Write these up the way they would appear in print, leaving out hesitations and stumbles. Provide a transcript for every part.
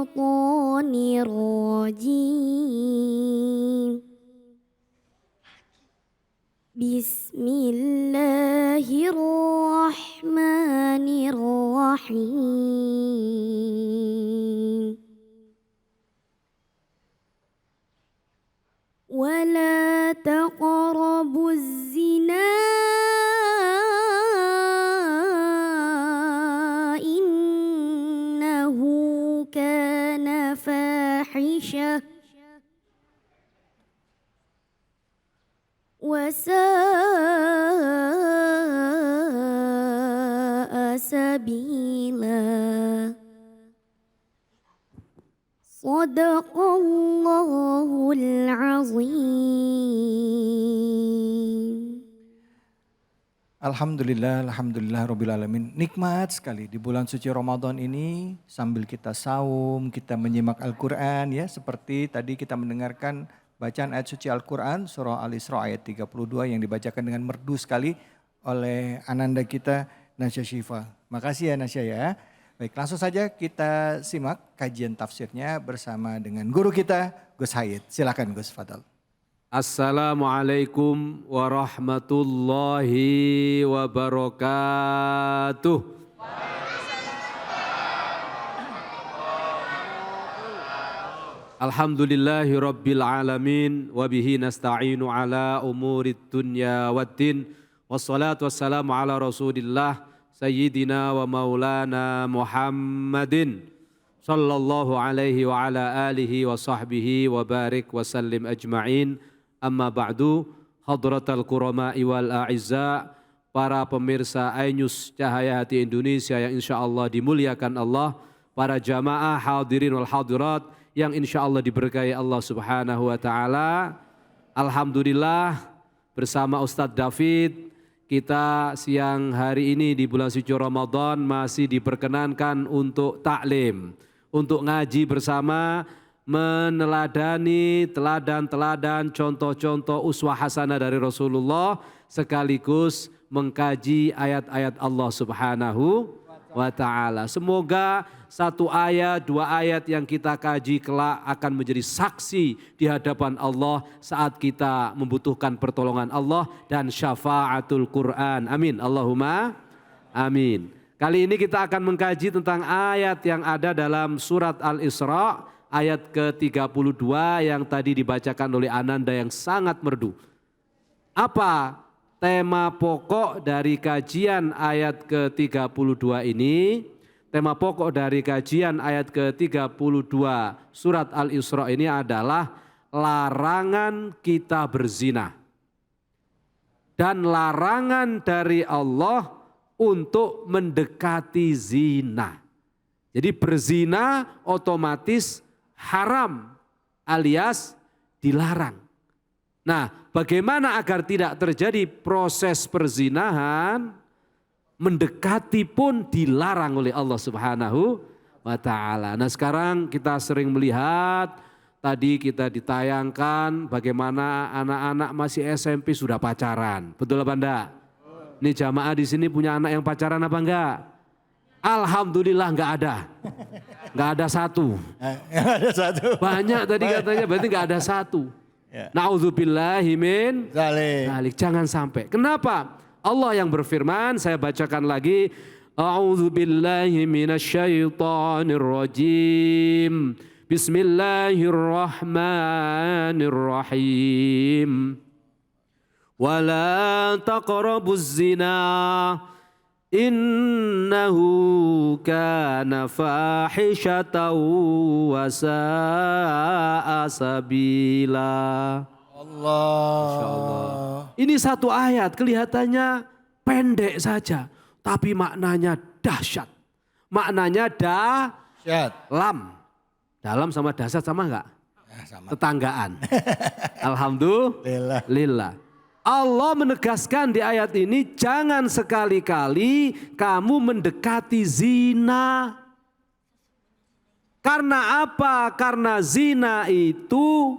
الشيطان الرجيم. بسم الله الرحمن الرحيم. ولا تقربوا الزنا إنه كان فاحشة وساء سبيلا. Sadaqallahul azim. Alhamdulillah rabbil alamin. Nikmat sekali di bulan suci Ramadan ini sambil kita saum, kita menyimak Al-Qur'an ya, seperti tadi kita mendengarkan bacaan ayat suci Al-Qur'an surah Al-Isra ayat 32 yang dibacakan dengan merdu sekali oleh ananda kita Nasya Syifa. Makasih ya Nasya ya. Baik, langsung saja kita simak kajian tafsirnya bersama dengan guru kita Gus Hayid. Silakan Gus, fadal. Assalamualaikum warahmatullahi wabarakatuh. Alhamdulillahi rabbil alamin wa bihi nasta'inu ala umurid dunya waddin. Wassalatu wassalamu ala Rasulillah Sayyidina wa maulana Muhammadin sallallahu alaihi wa ala alihi wa sahbihi wa barik wa sallim ajma'in. Amma ba'du, hadratal kurama'i wal a'izza, para pemirsa iNews Cahaya Hati Indonesia yang insyaAllah dimuliakan Allah, para jamaah hadirin wal hadirat yang insyaAllah diberkahi Allah subhanahu wa ta'ala. Alhamdulillah bersama Ustadz David, kita siang hari ini di bulan suci Ramadan masih diperkenankan untuk taklim, untuk ngaji bersama, meneladani teladan-teladan, contoh-contoh uswah hasanah dari Rasulullah, sekaligus mengkaji ayat-ayat Allah Subhanahu wa ta'ala. Semoga satu ayat, dua ayat yang kita kaji kelak akan menjadi saksi di hadapan Allah saat kita membutuhkan pertolongan Allah dan syafaatul Quran. Amin. Allahumma amin. Kali ini kita akan mengkaji tentang ayat yang ada dalam surat Al-Isra ayat ke-32 yang tadi dibacakan oleh Ananda yang sangat merdu. Apa tema pokok dari kajian ayat ke-32 ini? Tema pokok dari kajian ayat ke-32 surat Al-Isra ini adalah larangan kita berzina. Dan larangan dari Allah untuk mendekati zina. Jadi berzina otomatis haram alias dilarang. Nah, bagaimana agar tidak terjadi proses perzinahan? Mendekati pun dilarang oleh Allah Subhanahu wa ta'ala. Nah, sekarang kita sering melihat, tadi kita ditayangkan bagaimana anak-anak masih SMP sudah pacaran. Betul apa enggak? Ini jamaah di sini punya anak yang pacaran apa enggak? Alhamdulillah enggak ada. Enggak ada satu. Ada satu. Banyak tadi katanya, berarti enggak ada satu. Na'udzubillahi min dzalik. Jangan sampai. Kenapa? Allah yang berfirman, saya bacakan lagi. A'udzubillahi minasyaitonir rajim. Bismillahirrahmanirrahim. Wala taqrabuz zina innahu kana fahishatan wa sa'a sabila. Allah. Ini satu ayat kelihatannya pendek saja, tapi maknanya dahsyat. Maknanya dalam. Dalam sama dahsyat sama enggak? Sama. Tetanggaan. Alhamdulillah. Allah menegaskan di ayat ini, jangan sekali-kali kamu mendekati zina. Karena apa? Karena zina itu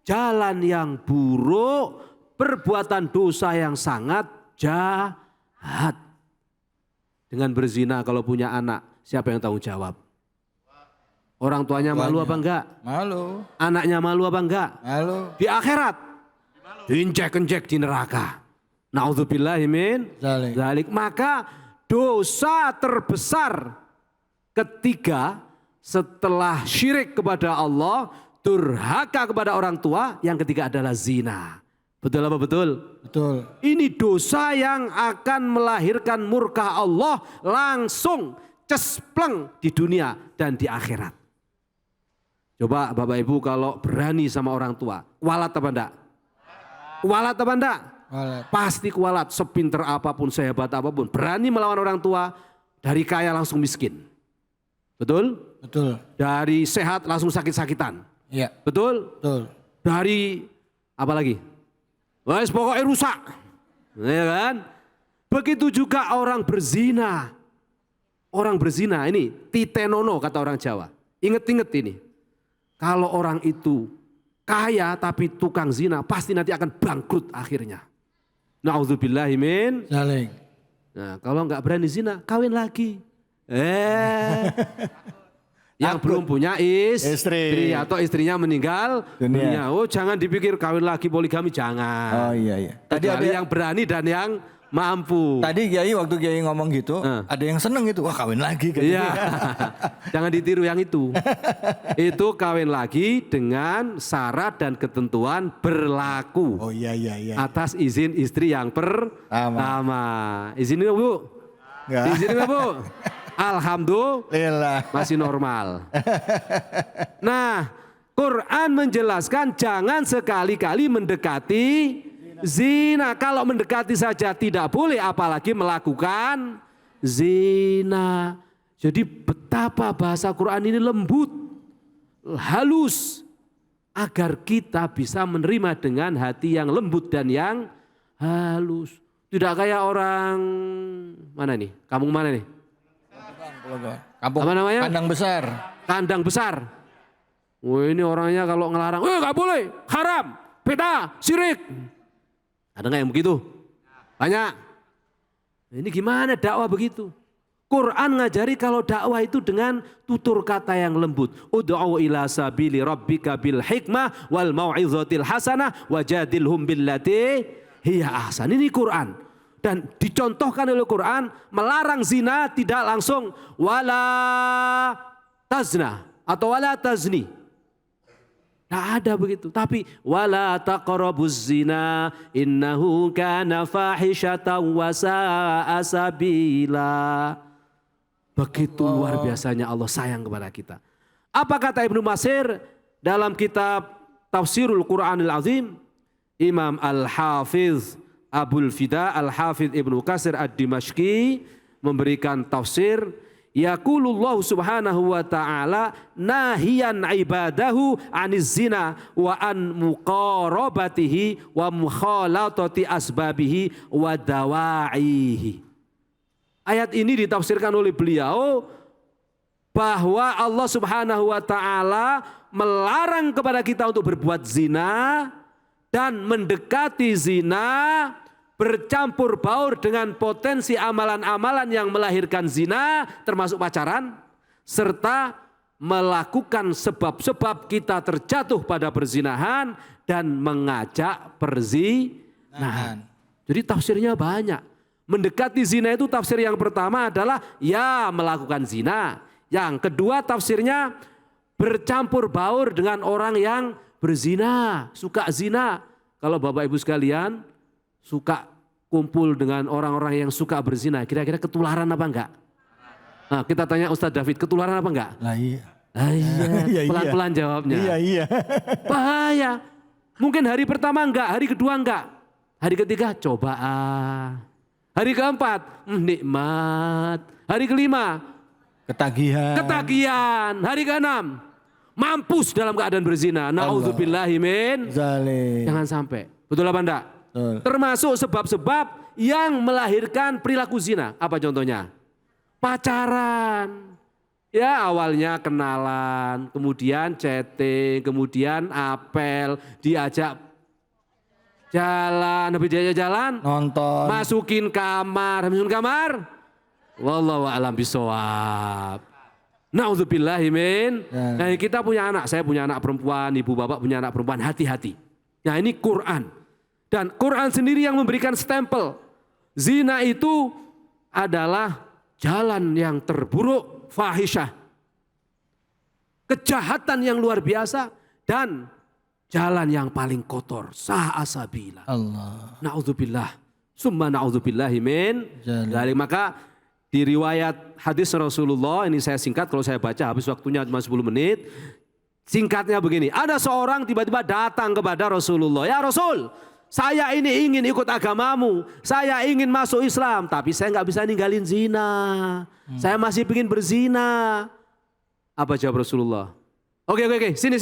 jalan yang buruk, perbuatan dosa yang sangat jahat. Dengan berzina kalau punya anak, siapa yang tanggung jawab? Orang tuanya malu apa enggak? Malu. Anaknya malu apa enggak? Malu. Di akhirat diinjek-injek di neraka. Nauzubillahi min dzalik. Maka dosa terbesar ketiga setelah syirik kepada Allah, durhaka kepada orang tua, yang ketiga adalah zina. Betul apa betul? Betul. Ini dosa yang akan melahirkan murka Allah langsung cespleng di dunia dan di akhirat. Coba Bapak Ibu kalau berani sama orang tua, kualat apa enggak? Kualat apa enggak? Kualat. Pasti kualat, sepinter apapun, sehebat apapun. Berani melawan orang tua, dari kaya langsung miskin. Betul? Betul. Dari sehat langsung sakit-sakitan. Iya. Betul? Betul. Dari apa lagi? Wes pokoknya rusak. Ya kan? Begitu juga orang berzina. Orang berzina ini titenono kata orang Jawa. Ingat-ingat ini. Kalau orang itu kaya tapi tukang zina pasti nanti akan bangkrut akhirnya. Nauzubillahi min dzalik. Nah, kalau nggak berani zina, kawin lagi. Yang belum punya istri atau istrinya meninggal dunia. Oh, jangan dipikir kawin lagi poligami, jangan. Oh iya. Tadi ada yang berani dan yang mampu. Tadi Kiai waktu Kiai ngomong gitu, ada yang seneng gitu, wah kawin lagi. Iya, jangan ditiru yang itu. Itu kawin lagi dengan syarat dan ketentuan berlaku. Oh iya. Atas izin istri yang pertama. Izinin Bu? Enggak. Izinin Bu? Alhamdulillah masih normal. Nah, Quran menjelaskan jangan sekali-kali mendekati zina. Kalau mendekati saja tidak boleh, apalagi melakukan zina. Jadi betapa bahasa Quran ini lembut, halus, agar kita bisa menerima dengan hati yang lembut dan yang halus. Tidak kayak orang mana nih? Kampung mana nih? Kampung apa namanya? Kandang Besar. Kandang Besar. Wah, ini orangnya kalau ngelarang, gak boleh, haram, beda, syirik. Ada nggak yang begitu? Banyak. Ini gimana dakwah begitu? Quran ngajari kalau dakwah itu dengan tutur kata yang lembut. Ud'u ila sabili rabbika bil hikmah wal mau'izatil hasanah wajadilhum billati hiya ahsan. Ini Quran. Dan dicontohkan oleh Quran, melarang zina tidak langsung wala tazna atau wala tazni. Tidak ada begitu. Tapi wala taqrabuz zina innahu kana fahisyatan wa sa'a sabila. Begitu luar biasanya Allah sayang kepada kita. Apa kata Ibnu Masir dalam kitab Tafsirul Quranil Azim? Imam Al-Hafiz Abul Fida Al-Hafidh Ibnu Katsir Ad-Dimashqi memberikan tafsir, yaqulullahu subhanahu wa ta'ala nahiyan ibadahu aniz zina wa an muqarabatihi wa mukhalatati asbabihi wa dawa'ihi. Ayat ini ditafsirkan oleh beliau bahwa Allah subhanahu wa ta'ala melarang kepada kita untuk berbuat zina dan mendekati zina, bercampur baur dengan potensi amalan-amalan yang melahirkan zina, termasuk pacaran, serta melakukan sebab-sebab kita terjatuh pada perzinahan dan mengajak perzinahan. Jadi tafsirnya banyak. Mendekati zina itu tafsir yang pertama adalah ya melakukan zina. Yang kedua tafsirnya bercampur baur dengan orang yang berzina, suka zina. Kalau Bapak Ibu sekalian suka kumpul dengan orang-orang yang suka berzina, kira-kira ketularan apa enggak? Nah, kita tanya Ustadz David, ketularan apa enggak? Lah iya. Pelan-pelan jawabnya. Iya. Bahaya. Mungkin hari pertama enggak, hari kedua enggak. Hari ketiga coba. Hari keempat nikmat. Hari kelima ketagihan. Hari keenam mampus dalam keadaan berzina. Nauzubillahi min dzalik. Jangan sampai. Betul apa enggak? Betul. Termasuk sebab-sebab yang melahirkan perilaku zina. Apa contohnya? Pacaran. Ya awalnya kenalan, kemudian chatting, kemudian apel, diajak jalan, habis diajak jalan, nonton, masukin kamar. Wallahu a'lam bishawab. Na'udzubillahimin. Nah, kita punya anak, saya punya anak perempuan, ibu bapak punya anak perempuan, hati-hati. Nah, ini Quran. Dan Quran sendiri yang memberikan stempel. Zina itu adalah jalan yang terburuk, fahisyah. Kejahatan yang luar biasa dan jalan yang paling kotor, sa'asabila. Allah. Na'udzubillah. Summa na'udzubillahimin. Dari maka di riwayat hadis Rasulullah, ini saya singkat kalau saya baca habis waktunya cuma 10 menit. Singkatnya begini, ada seorang tiba-tiba datang kepada Rasulullah. Ya Rasul, saya ini ingin ikut agamamu, saya ingin masuk Islam, tapi saya nggak bisa ninggalin zina. Saya masih ingin berzina. Apa jawab Rasulullah? Oke, sini,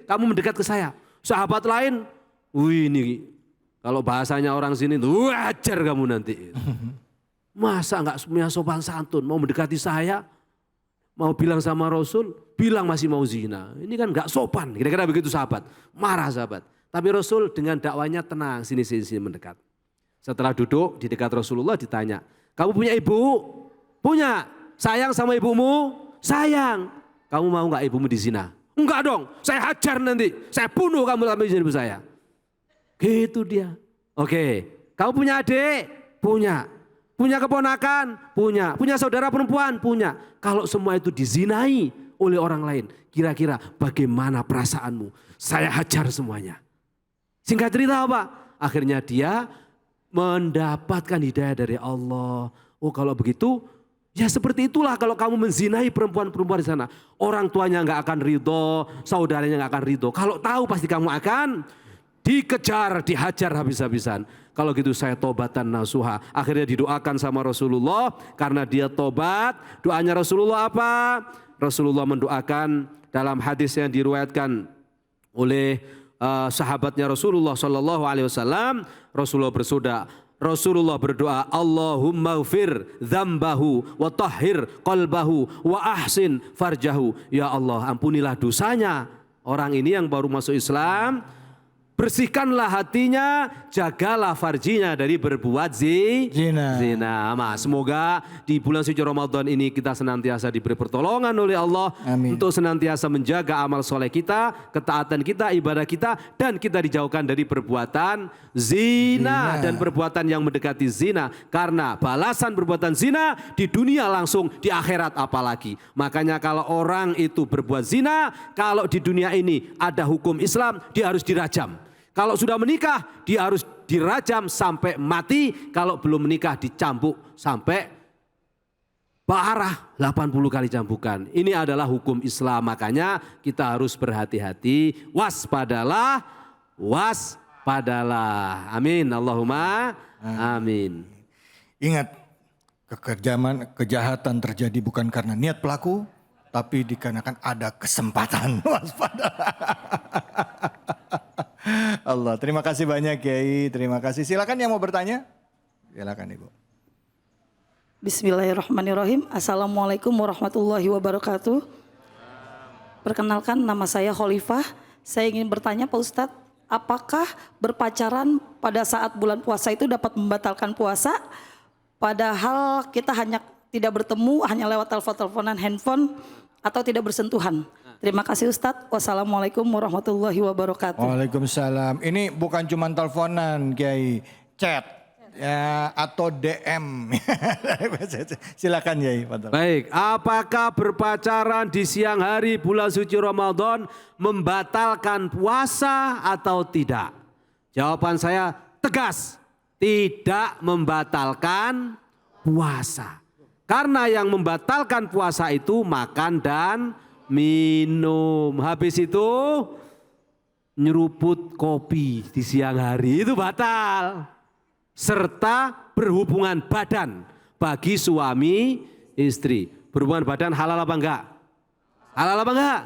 kamu mendekat ke saya. Sahabat lain, wih ini kalau bahasanya orang sini tuh wajar kamu nanti. Masa nggak punya sopan santun, mau mendekati saya, mau bilang sama Rasul, bilang masih mau zina. Ini kan nggak sopan, kira-kira begitu sahabat. Marah sahabat. Tapi Rasul dengan dakwanya tenang, sini mendekat. Setelah duduk di dekat Rasulullah ditanya, kamu punya ibu? Punya. Sayang sama ibumu? Sayang. Kamu mau nggak ibumu dizina? Enggak dong, saya hajar nanti. Saya bunuh kamu sama ibu saya. Gitu dia. Oke, kamu punya adik? Punya. Punya keponakan? Punya. Punya saudara perempuan? Punya. Kalau semua itu dizinai oleh orang lain, kira-kira bagaimana perasaanmu? Saya hajar semuanya. Singkat cerita apa? Akhirnya dia mendapatkan hidayah dari Allah. Oh kalau begitu, ya seperti itulah kalau kamu menzinai perempuan-perempuan di sana. Orang tuanya nggak akan ridho, saudaranya nggak akan ridho. Kalau tahu pasti kamu akan dikejar, dihajar habis-habisan. Kalau gitu saya tobatan nasuha. Akhirnya didoakan sama Rasulullah karena dia tobat. Doanya Rasulullah apa? Rasulullah mendoakan dalam hadis yang diriwayatkan oleh sahabatnya Rasulullah Shallallahu Alaihi Wasallam. Rasulullah berdoa, Allahumma ghfir dzambahu wa tahhir qalbahu wa ahsin farjahu. Ya Allah, ampunilah dosanya orang ini yang baru masuk Islam. Bersihkanlah hatinya, jagalah farjinya dari berbuat zina. Semoga di bulan suci Ramadan ini kita senantiasa diberi pertolongan oleh Allah. Amin. Untuk senantiasa menjaga amal soleh kita, ketaatan kita, ibadah kita, dan kita dijauhkan dari perbuatan zina dan perbuatan yang mendekati zina. Karena balasan perbuatan zina di dunia langsung, di akhirat apalagi. Makanya kalau orang itu berbuat zina, kalau di dunia ini ada hukum Islam, dia harus dirajam. Kalau sudah menikah, dia harus dirajam sampai mati. Kalau belum menikah, dicambuk sampai parah 80 kali cambukan. Ini adalah hukum Islam. Makanya kita harus berhati-hati. Waspadalah. Amin. Allahumma amin. Ingat, kejahatan terjadi bukan karena niat pelaku, tapi dikarenakan ada kesempatan. Waspadalah. Allah, terima kasih banyak Kiai, terima kasih. Silakan yang mau bertanya, silakan Ibu. Bismillahirrahmanirrahim. Assalamualaikum warahmatullahi wabarakatuh. Perkenalkan, nama saya Khalifah. Saya ingin bertanya Pak Ustadz, apakah berpacaran pada saat bulan puasa itu dapat membatalkan puasa? Padahal kita hanya tidak bertemu, hanya lewat telepon-teleponan handphone atau tidak bersentuhan. Terima kasih Ustadz. Wassalamualaikum warahmatullahi wabarakatuh. Waalaikumsalam. Ini bukan cuma teleponan Kiai, chat ya, atau DM. Silakan Kiai. Baik, apakah berpacaran di siang hari bulan suci Ramadan membatalkan puasa atau tidak? Jawaban saya tegas, tidak membatalkan puasa. Karena yang membatalkan puasa itu makan dan minum. Habis itu nyeruput kopi di siang hari itu batal. Serta berhubungan badan bagi suami istri. Berhubungan badan halal apa enggak? Halal apa enggak?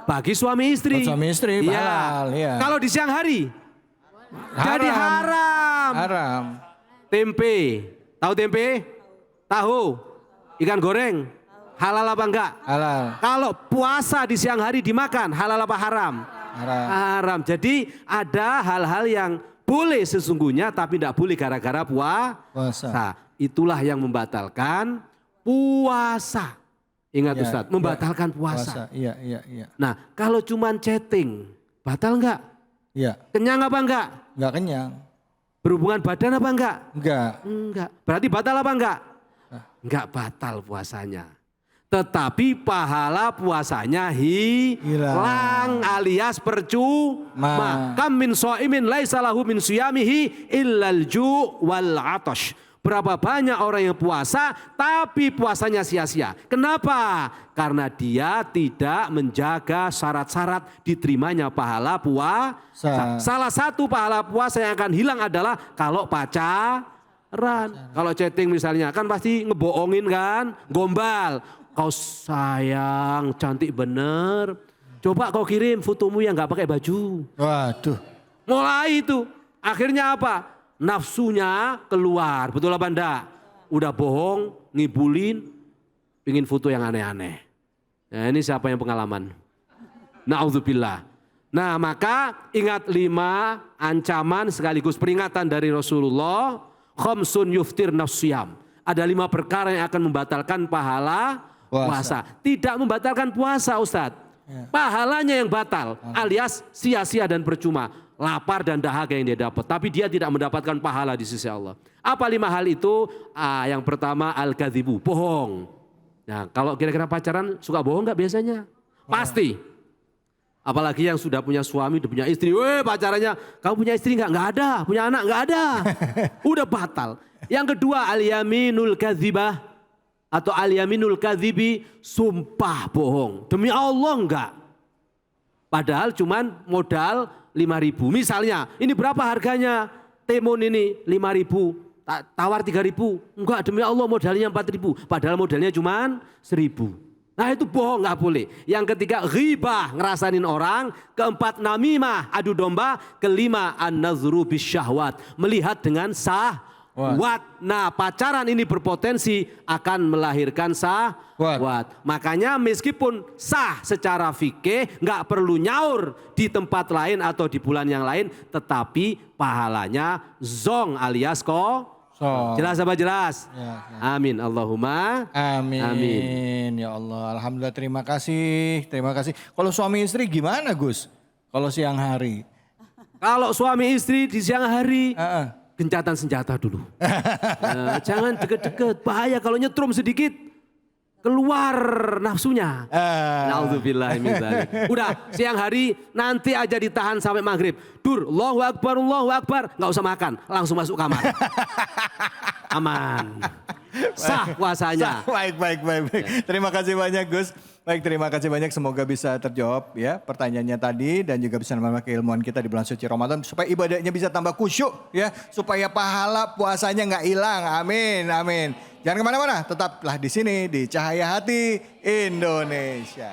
Bagi suami istri. Suami istri halal, ya. Kalau di siang hari jadi haram. Tempe, tahu tempe? Tahu? Ikan goreng? Halal apa enggak? Halal. Kalau puasa di siang hari dimakan, halal apa haram? Haram. Jadi ada hal-hal yang boleh sesungguhnya tapi tidak boleh gara-gara puasa. Itulah yang membatalkan puasa. Ingat Ya, Ustadz, ya. membatalkan puasa. Iya, iya, iya. Nah, kalau cuman chatting, batal enggak? Iya, Kenyang apa enggak? nggak kenyang. Berhubungan badan apa enggak? Enggak. Enggak. Berarti batal apa enggak? Enggak batal puasanya. Tetapi pahala puasanya hilang alias percuma. Kam min shaimin laisa lahu min siyamihi illal ju' wal 'atash. Berapa banyak orang yang puasa tapi puasanya sia-sia. Kenapa? Karena dia tidak menjaga syarat-syarat diterimanya pahala puasa. Salah satu pahala puasa yang akan hilang adalah kalau pacaran. Kalau chatting misalnya kan pasti ngebohongin kan, gombal. Kau sayang, cantik bener. Coba kau kirim fotomu yang gak pakai baju. Waduh. Mulai itu. Akhirnya apa? Nafsunya keluar, betul apa enggak? Udah bohong, ngibulin, pingin foto yang aneh-aneh. Nah ini siapa yang pengalaman? Na'udzubillah. Nah maka ingat 5 ancaman sekaligus peringatan dari Rasulullah. Khamsun yuftir nafsiyam. Ada 5 perkara yang akan membatalkan pahala puasa. Tidak membatalkan puasa Ustadz. Pahalanya yang batal alias sia-sia dan percuma. Lapar dan dahaga yang dia dapat. Tapi dia tidak mendapatkan pahala di sisi Allah. Apa 5 hal itu? Yang pertama al-kadhibu, bohong. Nah kalau kira-kira pacaran suka bohong gak biasanya? Pasti. Apalagi yang sudah punya suami, udah punya istri. Weh pacarannya, kamu punya istri gak? Gak ada. Punya anak? Gak ada. Udah batal. Yang kedua al-yaminul kadhibah. Atau al-yaminul kadhibi, sumpah bohong. Demi Allah enggak. Padahal cuman modal 5.000. Misalnya, ini berapa harganya? Timun ini 5.000. Tawar 3.000. Enggak, demi Allah modalnya 4.000. Padahal modalnya cuma 1.000. Nah itu bohong, nggak boleh. Yang ketiga ghibah, ngerasanin orang. Keempat namimah, adu domba. Kelima an-nazru bisyahwat, melihat dengan syahwat. Nah pacaran ini berpotensi akan melahirkan syahwat. Makanya meskipun sah secara fikih, nggak perlu nyaur di tempat lain atau di bulan yang lain, tetapi pahalanya zong alias jelas apa jelas? Ya. Amin. Allahumma amin. Amin. Ya Allah, alhamdulillah, terima kasih. Terima kasih. Kalau suami istri gimana Gus? Kalau siang hari? Kalau suami istri di siang hari, gencatan senjata dulu. Nah, jangan deket-deket, bahaya kalau nyetrum sedikit keluar nafsunya. Naudzubillah min dzalik. Udah siang hari nanti aja ditahan sampai maghrib. Dur, Allahu Akbar, nggak usah makan, langsung masuk kamar. Aman. Sah puasanya. Baik. Terima kasih banyak Gus. Baik, terima kasih banyak. Semoga bisa terjawab ya pertanyaannya tadi dan juga bisa menambah keilmuan kita di bulan suci Ramadan supaya ibadahnya bisa tambah khusyuk ya, supaya pahala puasanya nggak hilang. Amin. Jangan kemana-mana, tetaplah di sini di Cahaya Hati Indonesia.